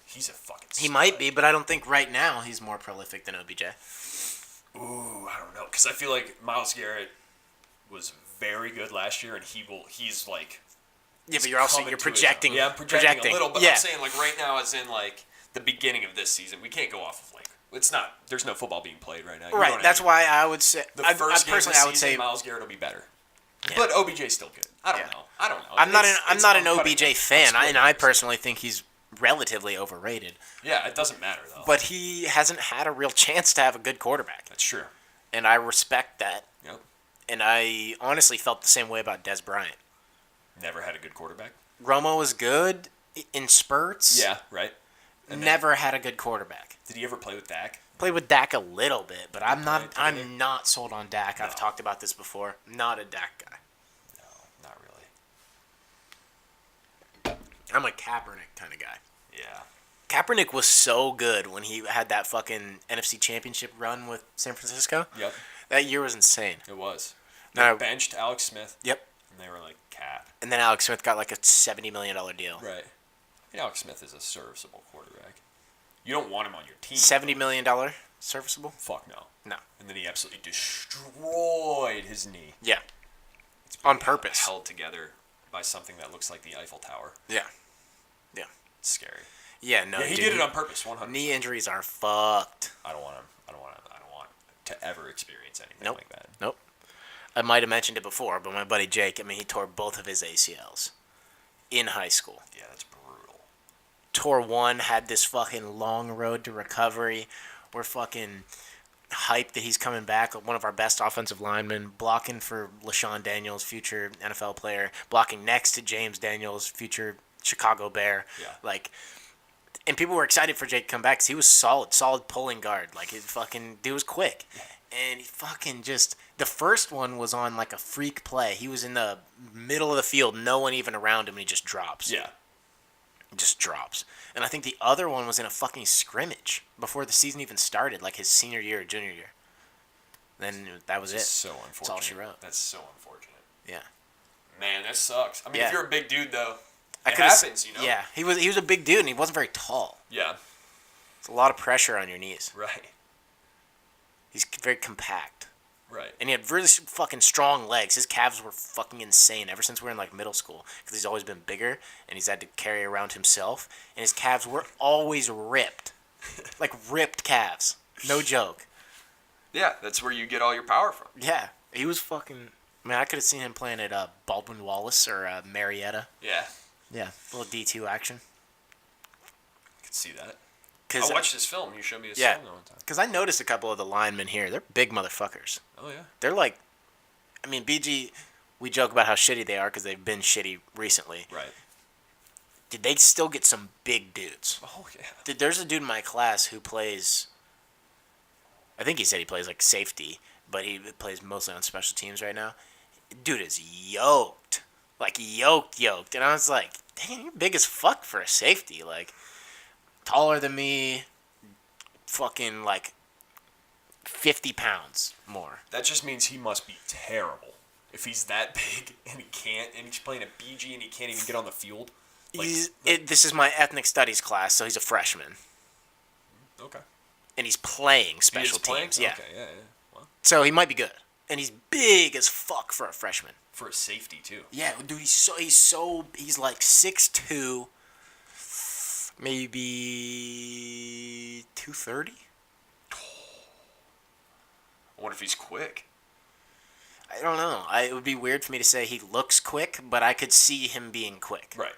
He's a fucking stud. He might be, but I don't think right now he's more prolific than OBJ. Ooh, I don't know. Because I feel like Myles Garrett was very good last year, and he's like... Yeah, but you're projecting. Yeah, I'm projecting a little, but I'm saying like right now, as in like the beginning of this season, we can't go off of like it's not. There's no football being played right now. Right. That's why I would say the first game of the season, Myles Garrett will be better. Yeah. But OBJ's still good. I don't know. I'm not an OBJ fan, and I personally think he's relatively overrated. Yeah, it doesn't matter though. But he hasn't had a real chance to have a good quarterback. That's true. And I respect that. Yep. And I honestly felt the same way about Des Bryant. Never had a good quarterback? Romo was good in spurts. Yeah, right. And Never had a good quarterback. Did he ever play with Dak? Played with Dak a little bit, but I'm not together? sold on Dak. No. I've talked about this before. Not a Dak guy. No, not really. I'm a Kaepernick kind of guy. Yeah. Kaepernick was so good when he had that fucking NFC Championship run with San Francisco. Yep. That year was insane. It was. Now- They benched Alex Smith. Yep. And they were like, Cap. And then Alex Smith got like a $70 million deal. Right. Alex Smith is a serviceable quarterback. You don't want him on your team. $70 million serviceable? Fuck no. No. And then he absolutely destroyed his knee. Yeah. It's On being purpose. Held together by something that looks like the Eiffel Tower. Yeah. Yeah. It's scary. Yeah, no. Yeah, he dude, did it on purpose. 100%. Knee injuries are fucked. I don't want him. I don't want to ever experience anything Nope. like that. Nope. I might have mentioned it before, but my buddy Jake, he tore both of his ACLs in high school. Yeah, that's brutal. Tore one, had this fucking long road to recovery. We're fucking hyped that he's coming back. One of our best offensive linemen, blocking for LaShawn Daniels, future NFL player, blocking next to James Daniels, future Chicago Bear. Yeah. And people were excited for Jake to come back because he was solid pulling guard. His fucking dude was quick. And he fucking just, the first one was on like a freak play. He was in the middle of the field, no one even around him, and he just drops. Yeah. Just drops. And I think the other one was in a fucking scrimmage before the season even started, like his senior year or junior year. Then that was it. So unfortunate. That's all she wrote. That's so unfortunate. Yeah. Man, that sucks. I mean, Yeah. if you're a big dude, though, it could've happens, you know? Yeah, he was a big dude, and he wasn't very tall. Yeah. It's a lot of pressure on your knees. Right. He's very compact. Right. And he had really fucking strong legs. His calves were fucking insane ever since we were in middle school, because he's always been bigger and he's had to carry around himself. And his calves were always ripped, ripped calves. No joke. Yeah, that's where you get all your power from. Yeah, he was fucking. I could have seen him playing at Baldwin Wallace or Marietta. Yeah. Yeah, a little D2 action. I could see that. Cause, I watched this film. You showed me this yeah, film one time. because I noticed a couple of the linemen here. They're big motherfuckers. Oh, yeah. They're BG, we joke about how shitty they are because they've been shitty recently. Right. Did they still get some big dudes? Oh, yeah. There's a dude in my class who plays, I think he said he plays safety, but he plays mostly on special teams right now. Dude is yoked. Yoked. And I was like, dang, you're big as fuck for a safety. Taller than me, fucking 50 pounds more. That just means he must be terrible. If he's that big and he's playing a BG and he can't even get on the field. This is my ethnic studies class, so he's a freshman. Okay. And he's playing special He is playing? teams. Yeah. Okay, yeah. Well, So he might be good. And he's big as fuck for a freshman. for a safety, too. Yeah, dude, he's 6'2", maybe 230. I wonder if he's quick. I don't know. It would be weird for me to say he looks quick, but I could see him being quick. Right.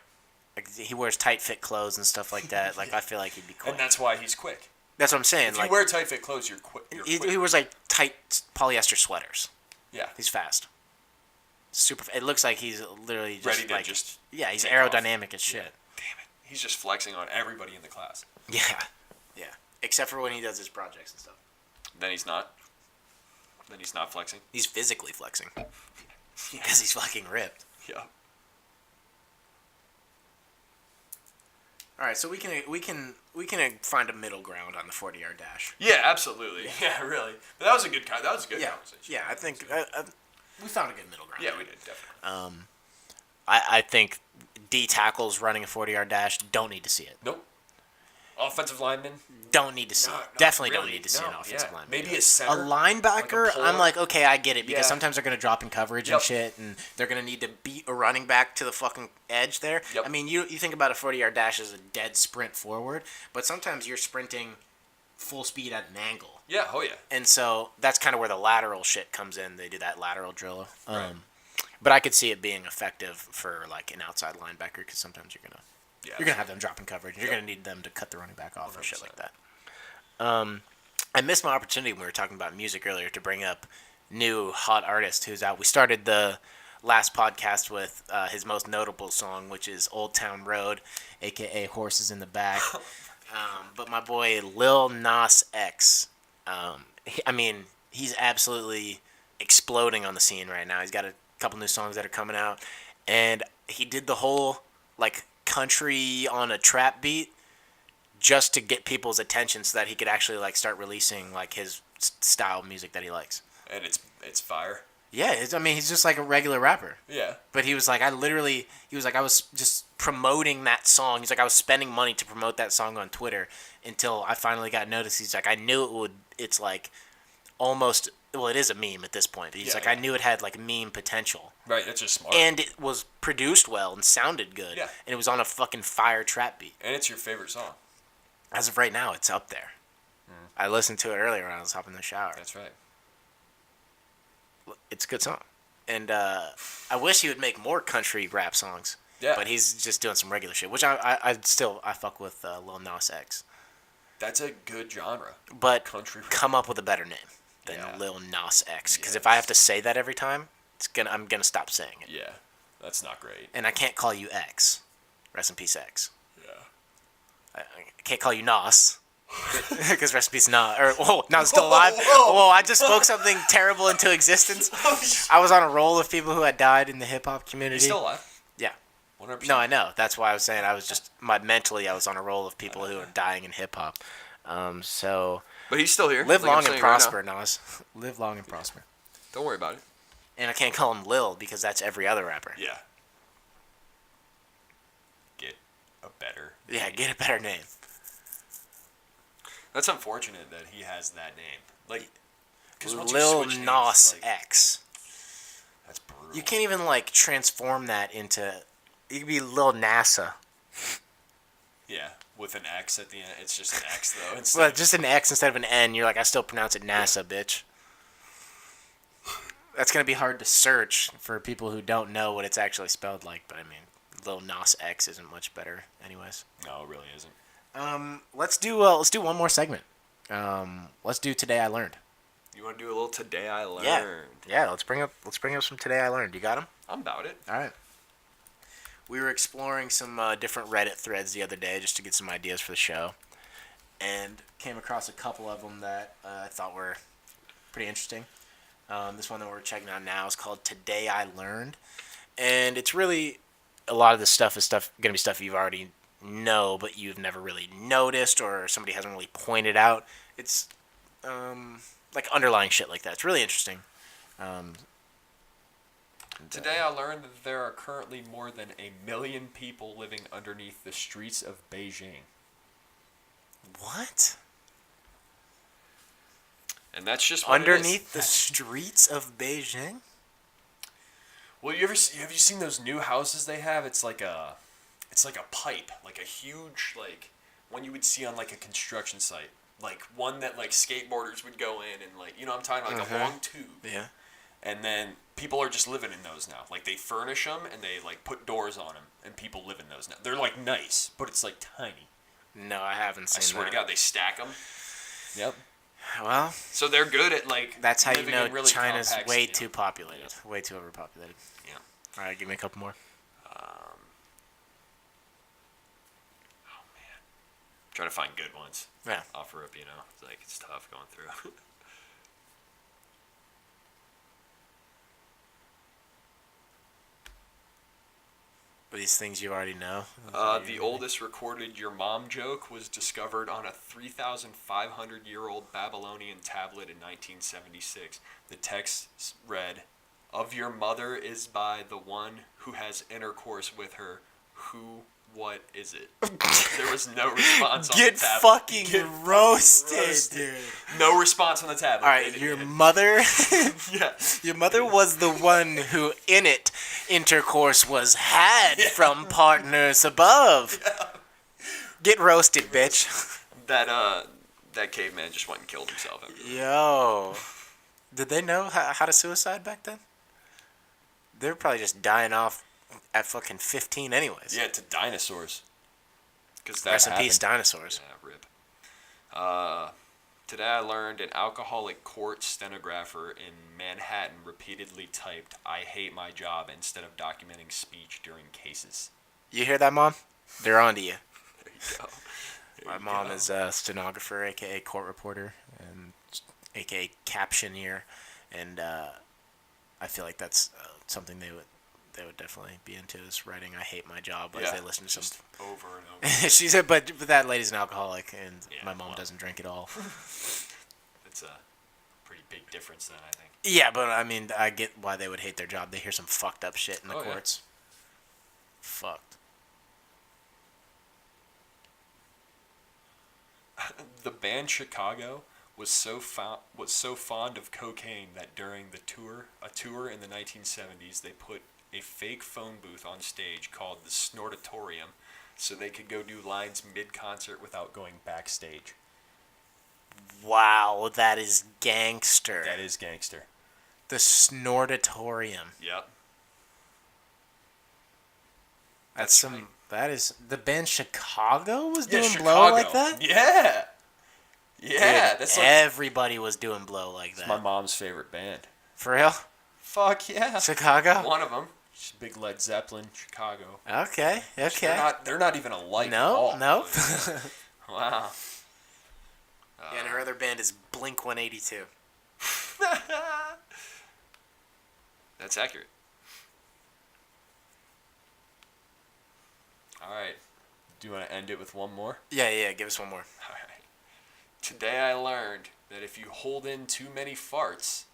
He wears tight fit clothes and stuff like that. I feel like he'd be quick. And that's why he's quick. That's what I'm saying. If you wear tight fit clothes, you're quick. he wears tight polyester sweaters. Yeah. He's fast. Super. It looks like he's literally just Ready to just yeah. He's take aerodynamic as shit. Damn it. He's just flexing on everybody in the class. Yeah. Yeah. Except for when he does his projects and stuff. Then he's not. Then he's not flexing. He's physically flexing because he's fucking ripped. Yeah. All right, so we can find a middle ground on the 40-yard dash. Yeah, absolutely. Yeah, really. But that was a good conversation. Yeah, I think we found a good middle ground. Yeah, we did definitely. I think D tackles running a 40-yard dash don't need to see it. Nope. Offensive lineman. Don't need to see it. Definitely don't need to see an offensive lineman. Maybe a center. A linebacker, like a I'm like, okay, I get it, because Yeah. sometimes they're going to drop in coverage and shit, and they're going to need to beat a running back to the fucking edge there. Yep. I mean, you think about a 40-yard dash as a dead sprint forward, but sometimes you're sprinting full speed at an angle. Yeah, oh yeah. And so that's kind of where the lateral shit comes in. They do that lateral drill. Right. But I could see it being effective for an outside linebacker, because sometimes you're gonna have them dropping coverage. You're gonna need them to cut the running back off or shit like that. I missed my opportunity when we were talking about music earlier to bring up new hot artist who's out. We started the last podcast with his most notable song, which is Old Town Road, a.k.a. Horses in the Back. But my boy Lil Nas X, he's absolutely exploding on the scene right now. He's got a couple new songs that are coming out, and he did the whole like country on a trap beat just to get people's attention so that he could actually like start releasing like his style of music that he likes. And it's fire. Yeah, he's just like a regular rapper. Yeah. But he was like, I was just promoting that song. He's like, I was spending money to promote that song on Twitter until I finally got noticed. He's like, I knew it's like almost, well, it is a meme at this point. But he's I knew it had like meme potential. Right, that's just smart. And it was produced well and sounded good. Yeah. And it was on a fucking fire trap beat. And it's your favorite song. As of right now, it's up there. I listened to it earlier when I was hopping in the shower. That's right. It's a good song. And I wish he would make more country rap songs. Yeah. But he's just doing some regular shit, which I fuck with Lil Nas X. That's a good genre. But country rap. Come up with a better name than Lil Nas X. Because if I have to say that every time, I'm gonna stop saying it. Yeah, that's not great. And I can't call you X. Rest in peace, X. Yeah. I can't call you Nas. Because rest in peace, Nas. Nas still alive. Whoa, I just spoke something terrible into existence. I was on a roll of people who had died in the hip hop community. He's still alive? Yeah. 100%. No, I know. That's why I was saying I was on a roll of people who are dying in hip hop. But he's still here. Live long and prosper, Nas. Live long and prosper. Don't worry about it. And I can't call him Lil because that's every other rapper. Yeah. Get a better Yeah, get a better name. That's unfortunate that he has that name. Like, because Lil Nas X. That's brutal. You can't even like transform that into. You could be Lil NASA. Yeah, with an X at the end. It's just an X though. Well, just an X instead of an N. You're like, I still pronounce it NASA, bitch. That's gonna be hard to search for people who don't know what it's actually spelled like. But I mean, Lil Nas X isn't much better, anyways. No, it really isn't. Let's do one more segment. Let's do Today I Learned. You want to do a little Today I Learned? Yeah. Let's bring up some Today I Learned. You got them? I'm about it. All right. We were exploring some different Reddit threads the other day just to get some ideas for the show, and came across a couple of them that I thought were pretty interesting. This one that we're checking out now is called Today I Learned, and it's really a lot of this stuff is gonna be stuff you've already know, but you've never really noticed, or somebody hasn't really pointed out. It's like underlying shit like that. It's really interesting. Today I learned that there are currently more than 1 million people living underneath the streets of Beijing. What? And that's just what underneath the streets of Beijing? Well, have you seen those new houses they have? It's like a pipe, like a huge, like one you would see on like a construction site, like one that like skateboarders would go in and like, you know what I'm talking about, like a long tube. Yeah. And then people are just living in those now. Like they furnish them and they like put doors on them, and people live in those now. They're like nice, but it's like tiny. No, I haven't seen that. I swear to God, they stack them. Yep. Well, so they're good at like. That's how you know really China's way too populated, way too overpopulated. Yeah. All right, give me a couple more. Trying to find good ones. Yeah. Offer up, it's like it's tough going through. These things you already know. The oldest recorded "your mom" joke was discovered on a 3,500-year-old Babylonian tablet in 1976. The text read, "Of your mother is by the one who has intercourse with her. Who? What is it?" There was no response on the tablet. Get roasted, dude. No response on the tablet. All right, your mother. Yeah. Your mother was the one who, in it, intercourse was had from partners above. Yeah. Get roasted, bitch. That caveman just went and killed himself. Yo, did they know how to suicide back then? They were probably just dying off at fucking 15 anyways. Yeah, to dinosaurs. Rest in peace, dinosaurs. Yeah, rip. Today I learned an alcoholic court stenographer in Manhattan repeatedly typed, "I hate my job," instead of documenting speech during cases. You hear that, Mom? They're on to you. There you go. My mom is a stenographer, a.k.a. court reporter, and a.k.a. captioneer, and I feel like that's something they would definitely be into, is writing "I hate my job" as they listen to some over and over. She said, but that lady's an alcoholic, and my mom doesn't drink at all. It's a pretty big difference then, I think. Yeah, but I mean, I get why they would hate their job. They hear some fucked up shit in the courts. Yeah. Fucked. The band Chicago was so fond of cocaine that during a tour in the 1970s, they put a fake phone booth on stage called the Snortatorium, so they could go do lines mid-concert without going backstage. Wow, that is gangster. That is gangster. The Snortatorium. Yep. That is the band Chicago was doing Chicago. blow like that? Yeah. Yeah, dude, that's everybody was doing blow like that. It's my mom's favorite band. For real? Fuck yeah. Chicago? One of them. She's big Led Zeppelin, Chicago. Okay. They're not even alike at all. No. Wow. Yeah, and her other band is Blink-182. That's accurate. All right. Do you want to end it with one more? Yeah, give us one more. All right. Today I learned that if you hold in too many farts,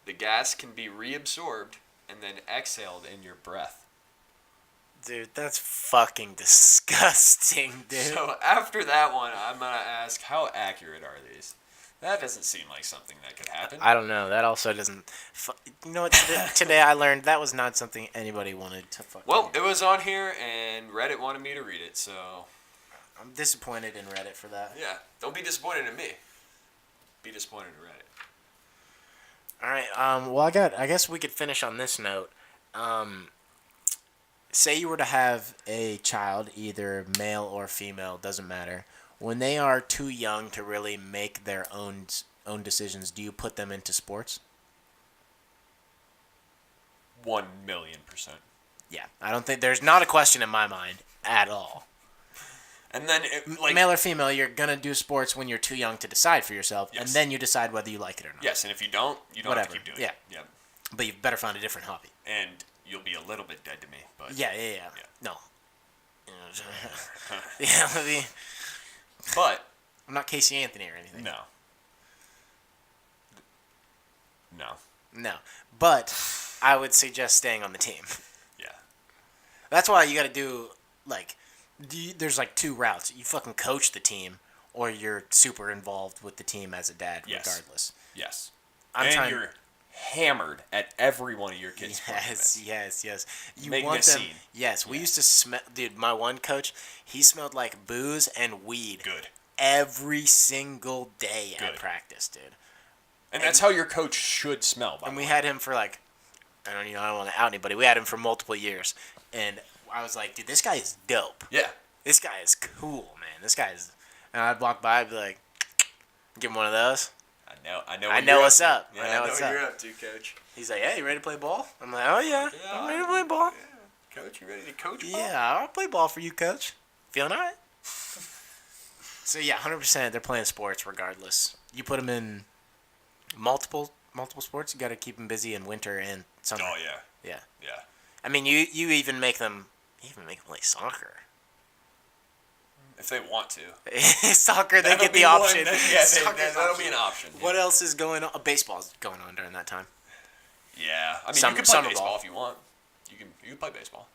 the gas can be reabsorbed and then exhaled in your breath. Dude, that's fucking disgusting, dude. So after that one, I'm going to ask, how accurate are these? That doesn't seem like something that could happen. I don't know. That also doesn't... You know what? Today I learned that was not something anybody wanted to fucking... Well, it was on here, and Reddit wanted me to read it, so... I'm disappointed in Reddit for that. Yeah. Don't be disappointed in me. Be disappointed in Reddit. All right. Well, I guess we could finish on this note. Say you were to have a child, either male or female, doesn't matter. When they are too young to really make their own decisions, do you put them into sports? 1,000,000%. Yeah, I don't think there's not a question in my mind at all. And then, male or female, you're gonna do sports when you're too young to decide for yourself, and then you decide whether you like it or not. Yes, and if you don't, you don't have to keep doing it. Yeah. But you better find a different hobby. And you'll be a little bit dead to me, but yeah. No. Yeah, I mean, but I'm not Casey Anthony or anything. No. But I would suggest staying on the team. Yeah. That's why you got to do there's like two routes. You fucking coach the team, or you're super involved with the team as a dad, regardless. Yes. You're hammered at every one of your kids' Yes. You making want a them. scene. Yes, we used to smell. Dude, my one coach, he smelled like booze and weed. Good. Every single day at practice, dude. And that's how your coach should smell. And we had him for I don't want to out anybody. We had him for multiple years, and I was like, dude, this guy is dope. Yeah. This guy is cool, man. This guy is. And I'd walk by, I'd be like, give him one of those. I know what's up. Yeah, I know what you're up to, Coach. He's like, hey, you ready to play ball? I'm like, oh yeah, I'm ready to play ball. Yeah. Coach, you ready to coach ball? Yeah, I'll play ball for you, Coach. Feeling alright? So yeah, 100%. They're playing sports regardless. You put them in multiple sports. You got to keep them busy in winter and summer. Oh yeah. Yeah. I mean, you even make them play soccer. If they want to. Soccer, they get the option. That'll be an option. What else is going on? Baseball's going on during that time. Yeah, I mean, you can play baseball if you want. You can play baseball.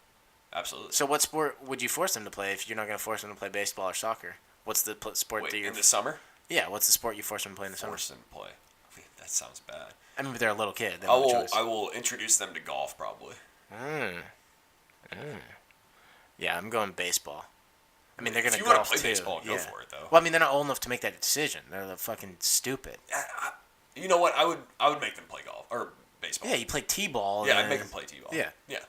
Absolutely. So what sport would you force them to play if you're not going to force them to play baseball or soccer? What's the sport that you're... in the summer? Yeah, what's the sport you force them to play in the summer? Force them to play. I mean, that sounds bad. I mean, but they're a little kid. I will introduce them to golf, probably. Yeah, I'm going baseball. I mean, they're going to golf, too. If you want to play baseball, too. go for it, though. Well, I mean, they're not old enough to make that decision. They're fucking stupid. You know what? I would make them play golf or baseball. Yeah, you play t-ball. Yeah, I'd make them play t-ball. Yeah. Yeah.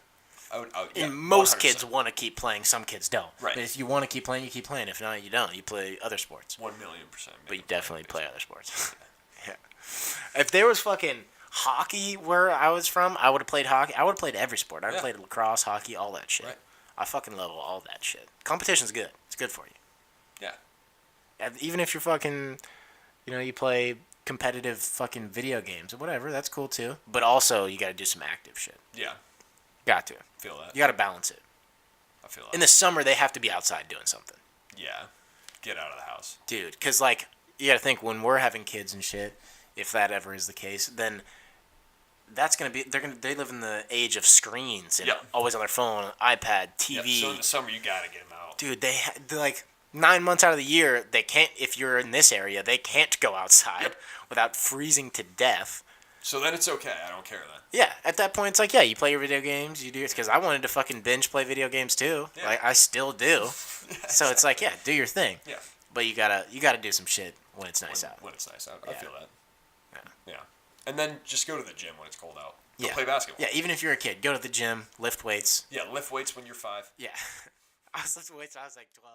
And most kids want to keep playing. Some kids don't. Right. But if you want to keep playing, you keep playing. If not, you don't. You play other sports. 1,000,000%. But you definitely play other sports. Yeah. If there was fucking hockey where I was from, I would have played hockey. I would have played every sport. I would have played lacrosse, hockey, all that shit. Right. I fucking love all that shit. Competition's good. It's good for you. Yeah. Even if you're fucking, you play competitive fucking video games or whatever, that's cool too. But also, you got to do some active shit. Yeah. Got to. Feel that. You got to balance it. I feel that. In the summer, they have to be outside doing something. Yeah. Get out of the house. Dude, because, like, you got to think, when we're having kids and shit, if that ever is the case, then that's going to be, they live in the age of screens and always on their phone, iPad, TV. So in the summer, you got to get them out. Dude, they're like 9 months out of the year, they can't, if you're in this area, they can't go outside without freezing to death. So then it's okay. I don't care then. Yeah, at that point, it's like, you play your video games, you do it, because I wanted to fucking binge play video games too. Yeah. Like, I still do. So it's like, do your thing. Yeah. But you gotta do some shit when it's nice out. When it's nice out. I feel that. Yeah. And then just go to the gym when it's cold out. Go Yeah. play basketball. Yeah, even if you're a kid, go to the gym, lift weights. Yeah, lift weights when you're 5. Yeah. I was lifting weights when I was like 12.